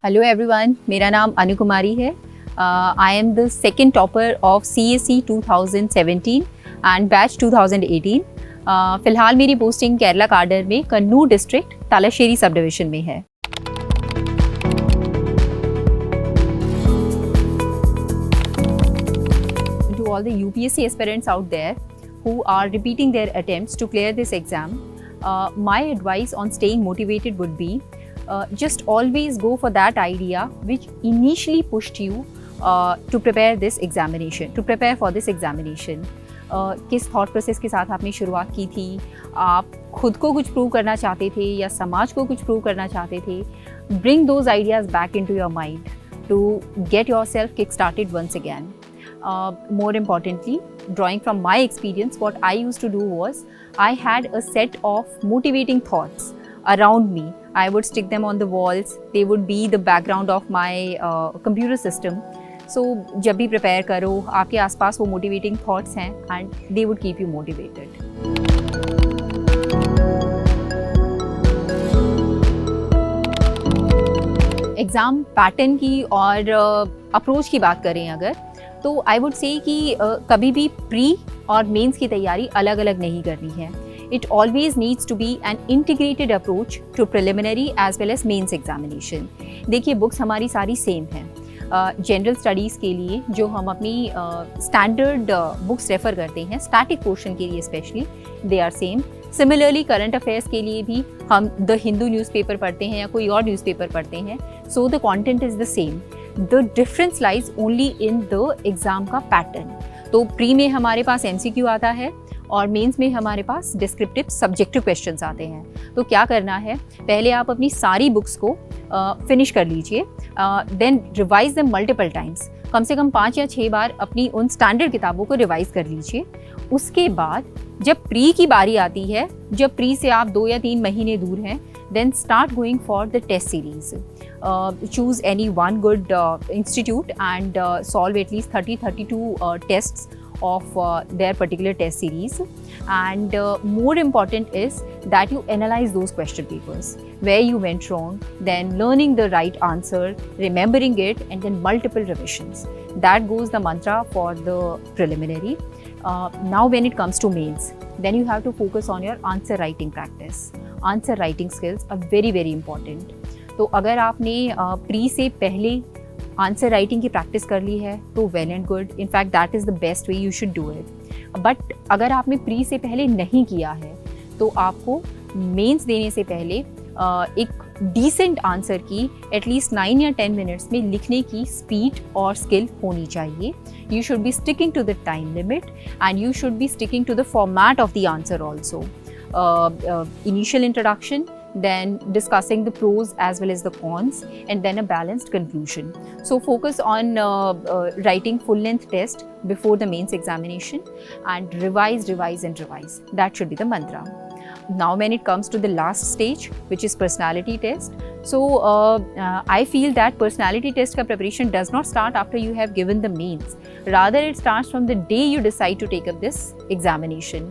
Hello everyone, मेरा नाम अनु कुमारी है। I am the second topper of CSE 2017 and batch 2018। फ़िलहाल मेरी पोस्टिंग केरला काडर में कन्नूर डिस्ट्रिक्ट तालाशेरी सब डिविज़न में है। To all the UPSC aspirants out there who are repeating their attempts to clear this exam, my advice on staying motivated would be just always go for that idea which initially pushed you to prepare for this examination. किस thought process के साथ आपने शुरुआत की थी? आप खुद को कुछ प्रूव करना चाहते थे या समाज को कुछ प्रूव करना चाहते थे? Bring those ideas back into your mind to get yourself kick-started once again. More importantly, drawing from my experience, what I used to do was I had a set of motivating thoughts around me. I would stick them on the walls. They would be the background of my computer system. So जब भी prepare करो, आपके आसपास वो motivating thoughts हैं and they would keep you motivated. Exam pattern की और approach की बात करें अगर, तो आई वुड से कि कभी भी प्री और मेंस की तैयारी अलग अलग नहीं करनी है. It always needs to be an integrated approach to preliminary as well as mains examination. देखिए, बुक्स हमारी सारी सेम हैं. जनरल स्टडीज़ के लिए जो हम अपनी स्टैंडर्ड बुक्स रेफ़र करते हैं, स्टैटिक पोर्शन के लिए specially, they are same. Similarly current affairs के लिए भी हम द हिंदू न्यूज़पेपर पढ़ते हैं या कोई और न्यूज़पेपर पढ़ते हैं. So the content is the same. The difference lies only in the exam का पैटर्न. तो प्री में हमारे पास MCQ आता है और मेंस में हमारे पास डिस्क्रिप्टिव सब्जेक्टिव क्वेश्चंस आते हैं. तो क्या करना है, पहले आप अपनी सारी बुक्स को फिनिश कर लीजिए, then revise them multiple times. कम से कम 5 या 6 बार अपनी उन स्टैंडर्ड किताबों को रिवाइज कर लीजिए. उसके बाद जब प्री की बारी आती है, जब प्री से आप 2 या 3 महीने दूर हैं, then start going for the test series. Choose any one good institute and solve at least 30-32 tests of their particular test series, and more important is that you analyze those question papers where you went wrong, then learning the right answer, remembering it, and then multiple revisions. That goes the mantra for the preliminary. Now when it comes to mains, then you have to focus on your answer writing practice. Answer writing skills are very very important. तो अगर आपने pre से पहले answer writing की practice कर ली है तो well and good. In fact that is the best way, you should do it. But अगर आपने प्री से पहले नहीं किया है तो आपको मेंस देने से पहले एक डिसेंट आंसर की एटलीस्ट 9 या 10 मिनट्स में लिखने की स्पीड और स्किल होनी चाहिए. You should be sticking to the time limit and you should be sticking to the format of the answer also. Initial introduction, then discussing the pros as well as the cons, and then a balanced conclusion. So focus on writing full length test before the mains examination and revise. That should be the mantra. Now when it comes to the last stage, which is personality test, so I feel that personality test ka preparation does not start after you have given the mains. Rather it starts from the day you decide to take up this examination.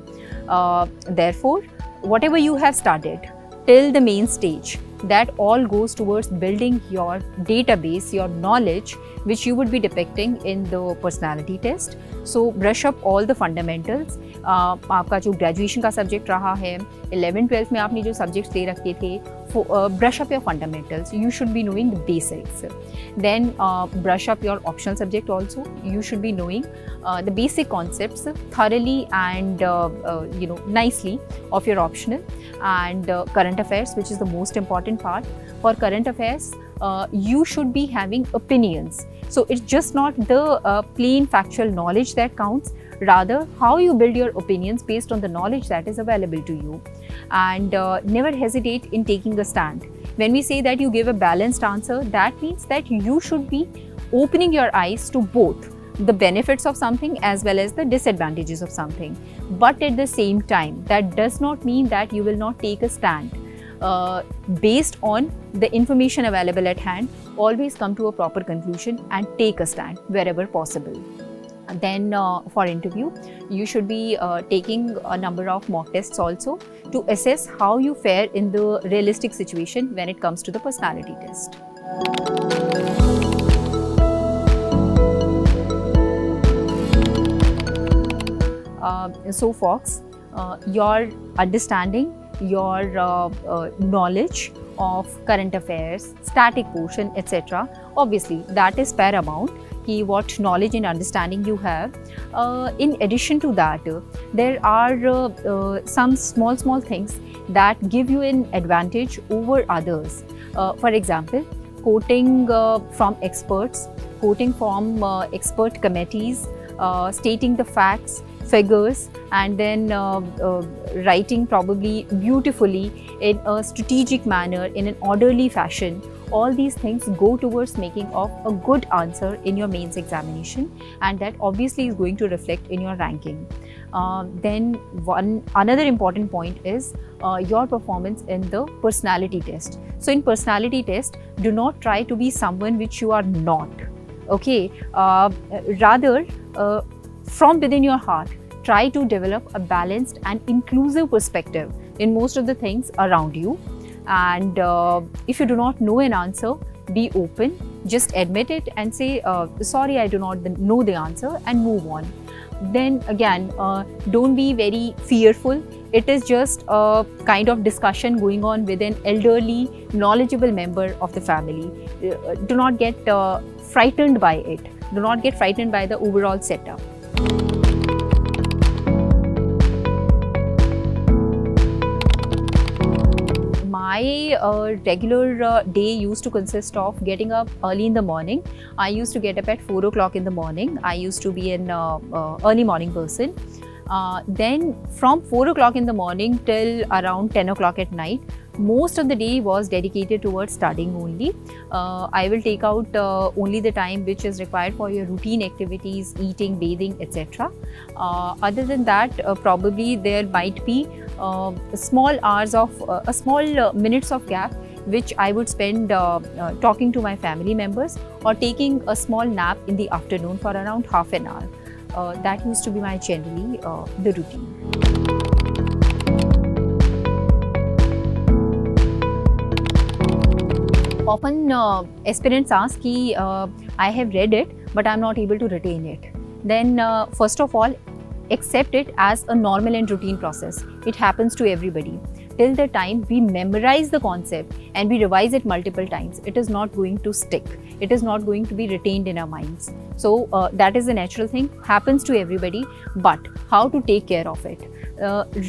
Therefore, whatever you have studied till the main stage, that all goes towards building your database, your knowledge, which you would be depicting in the personality test. So brush up all the fundamentals. आपका जो graduation का subject रहा है, 11th-12th में आपने जो subjects दे रखे थे, brush up your fundamentals. You should be knowing the basics. Then brush up your optional subject also. You should be knowing the basic concepts thoroughly and nicely of your optional. And current affairs, which is the most important part. For current affairs, you should be having opinions. So it's just not the plain factual knowledge that counts, rather how you build your opinions based on the knowledge that is available to you. And never hesitate in taking a stand. When we say that you give a balanced answer, that means that you should be opening your eyes to both the benefits of something as well as the disadvantages of something. But at the same time, that does not mean that you will not take a stand. Based on the information available at hand, always come to a proper conclusion and take a stand wherever possible. Then for interview, you should be taking a number of mock tests also to assess how you fare in the realistic situation when it comes to the personality test. so folks, your understanding, your knowledge of current affairs, static portion, etc. Obviously, that is paramount. What knowledge and understanding you have. In addition to that, there are some small things that give you an advantage over others. For example, quoting from experts, quoting from expert committees, stating the facts, figures, and then writing probably beautifully in a strategic manner, in an orderly fashion. All these things go towards making of a good answer in your mains examination, and that obviously is going to reflect in your ranking. Then another important point is your performance in the personality test. So in personality test, do not try to be someone which you are not. Okay, rather from within your heart, try to develop a balanced and inclusive perspective in most of the things around you. And if you do not know an answer, be open, just admit it and say, sorry, I do not know the answer, and move on. Then again, don't be very fearful. It is just a kind of discussion going on with an elderly, knowledgeable member of the family. Do not get frightened by it. Do not get frightened by the overall setup. My regular day used to consist of getting up early in the morning. I used to get up at 4 o'clock in the morning. I used to be an early morning person. Then from 4 o'clock in the morning till around 10 o'clock at night, most of the day was dedicated towards studying only. I will take out only the time which is required for your routine activities, eating, bathing, etc. Other than that, probably there might be small hours of small minutes of gap which I would spend talking to my family members or taking a small nap in the afternoon for around half an hour. That used to be my generally the routine. Often aspirants ask ki, I have read it but I am not able to retain it. Then first of all, accept it as a normal and routine process. It happens to everybody. Till the time we memorize the concept and we revise it multiple times, it is not going to stick. It is not going to be retained in our minds. So that is a natural thing, happens to everybody. But how to take care of it?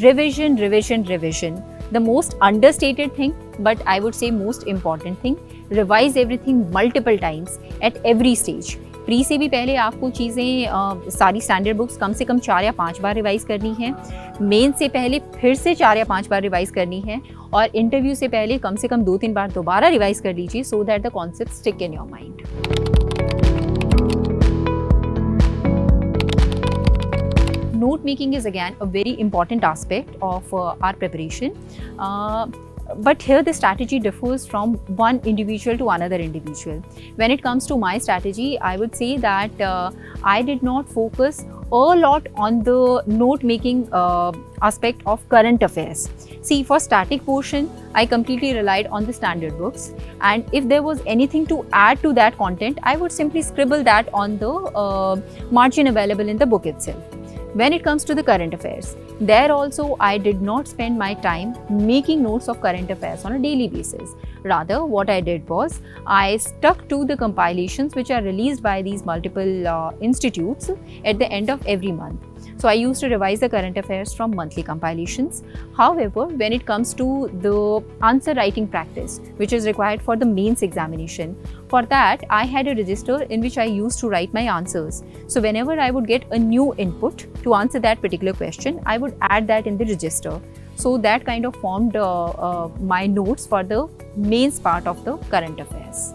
Revision, revision, revision. The most understated thing, but I would say most important thing, revise everything multiple times at every stage. Pre से भी पहले आपको चीज़ें सारी standard books कम से कम 4 या 5 बार revise करनी है, मेन से पहले फिर से 4 या 5 बार रिवाइज़ करनी है, और इंटरव्यू से पहले कम से कम 2-3 बार दोबारा रिवाइज़ कर लीजिए so that the concept stick in your mind. Note making is again a very important aspect of our preparation. But here the strategy differs from one individual to another individual. When it comes to my strategy, I would say that I did not focus a lot on the note making aspect of current affairs. See, for static portion, I completely relied on the standard books, and if there was anything to add to that content, I would simply scribble that on the margin available in the book itself. When it comes to the current affairs, there also I did not spend my time making notes of current affairs on a daily basis. Rather, what I did was, I stuck to the compilations which are released by these multiple institutes at the end of every month. So I used to revise the current affairs from monthly compilations. However, when it comes to the answer writing practice, which is required for the mains examination, for that I had a register in which I used to write my answers. So whenever I would get a new input to answer that particular question, I would add that in the register. So that kind of formed my notes for the mains part of the current affairs.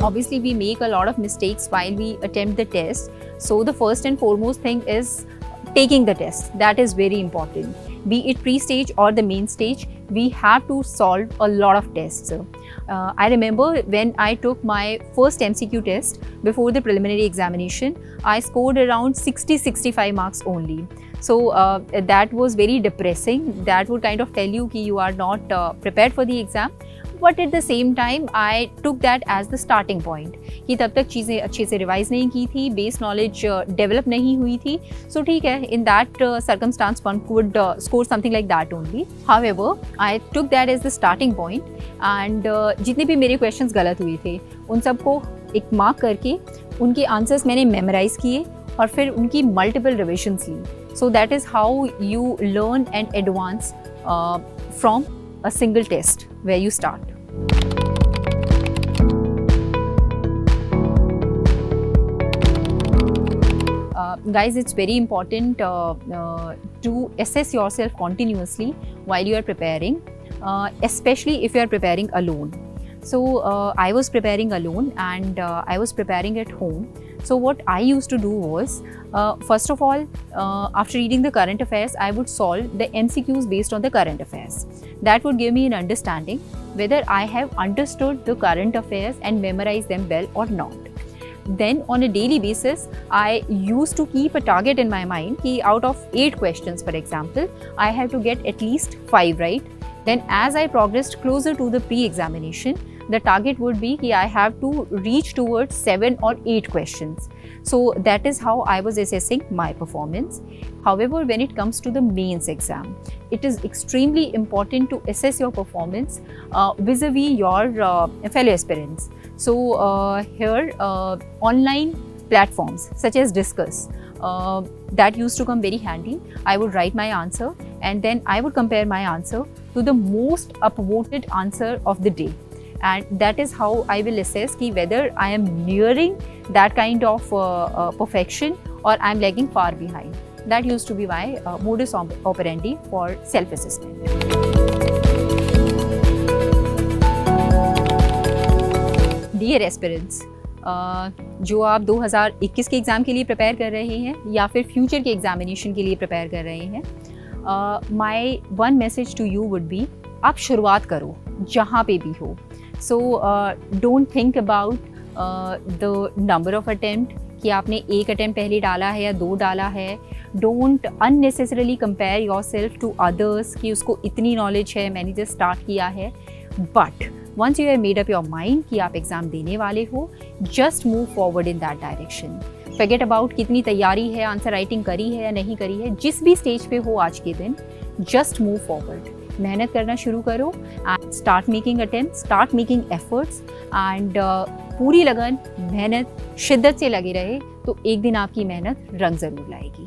Obviously, we make a lot of mistakes while we attempt the test. So the first and foremost thing is taking the test. That is very important. Be it pre-stage or the main stage, we have to solve a lot of tests. I remember when I took my first MCQ test before the preliminary examination, I scored around 60-65 marks only. So that was very depressing. That would kind of tell you that you are not prepared for the exam. But at the same time I took that as the starting point कि तब तक चीज़ें अच्छे से revise नहीं की थी, base knowledge develop नहीं हुई थी. सो ठीक है, in that circumstance one could score something like that only. However I took that as the starting point and जितने भी मेरे क्वेश्चंस गलत हुए थे उन सबको एक मार्क करके उनके आंसर्स मैंने मेमोराइज किए और फिर उनकी मल्टीपल रिविजन्स ली. So that is how you learn and advance from a single test where you start. Guys, it's very important to assess yourself continuously while you are preparing, especially if you are preparing alone. So I was preparing alone and I was preparing at home. So what I used to do was, first of all, after reading the current affairs, I would solve the MCQs based on the current affairs. That would give me an understanding whether I have understood the current affairs and memorized them well or not. Then on a daily basis, I used to keep a target in my mind कि out of 8 questions, for example, I have to get at least 5 right. Then as I progressed closer to the pre-examination, the target would be कि I have to reach towards 7 or 8 questions. So that is how I was assessing my performance. However, when it comes to the mains exam, it is extremely important to assess your performance vis-a-vis your fellow aspirants. So here online platforms such as Discuss, that used to come very handy. I would write my answer and then I would compare my answer to the most upvoted answer of the day. And that is how I will assess ki whether I am nearing that kind of perfection or I am lagging far behind. That used to be my modus operandi for self-assessment. Dear aspirants, जो आप 2021 के exam के लिए prepare कर रहे हैं या फिर फ्यूचर के एग्जामिनेशन के लिए प्रिपेयर कर रहे हैं, my one message to you would be, आप शुरुआत करो जहाँ पे भी हो. So don't think about the number of attempt कि आपने 1 अटैम्प्ट पहले डाला है या 2 डाला है. Don't unnecessarily compare yourself to others कि उसको इतनी नॉलेज है, मैंने जस्ट स्टार्ट किया है. But once you have made up your mind कि आप एग्ज़ाम देने वाले हो, just move forward in that direction. Forget about कितनी तैयारी है, आंसर राइटिंग करी है या नहीं करी है, जिस भी स्टेज पे हो आज के दिन, just move forward. मेहनत करना शुरू करो and start making attempts, start making efforts and पूरी लगन, मेहनत, शिद्दत से लगे रहे तो एक दिन आपकी मेहनत रंग ज़रूर लाएगी.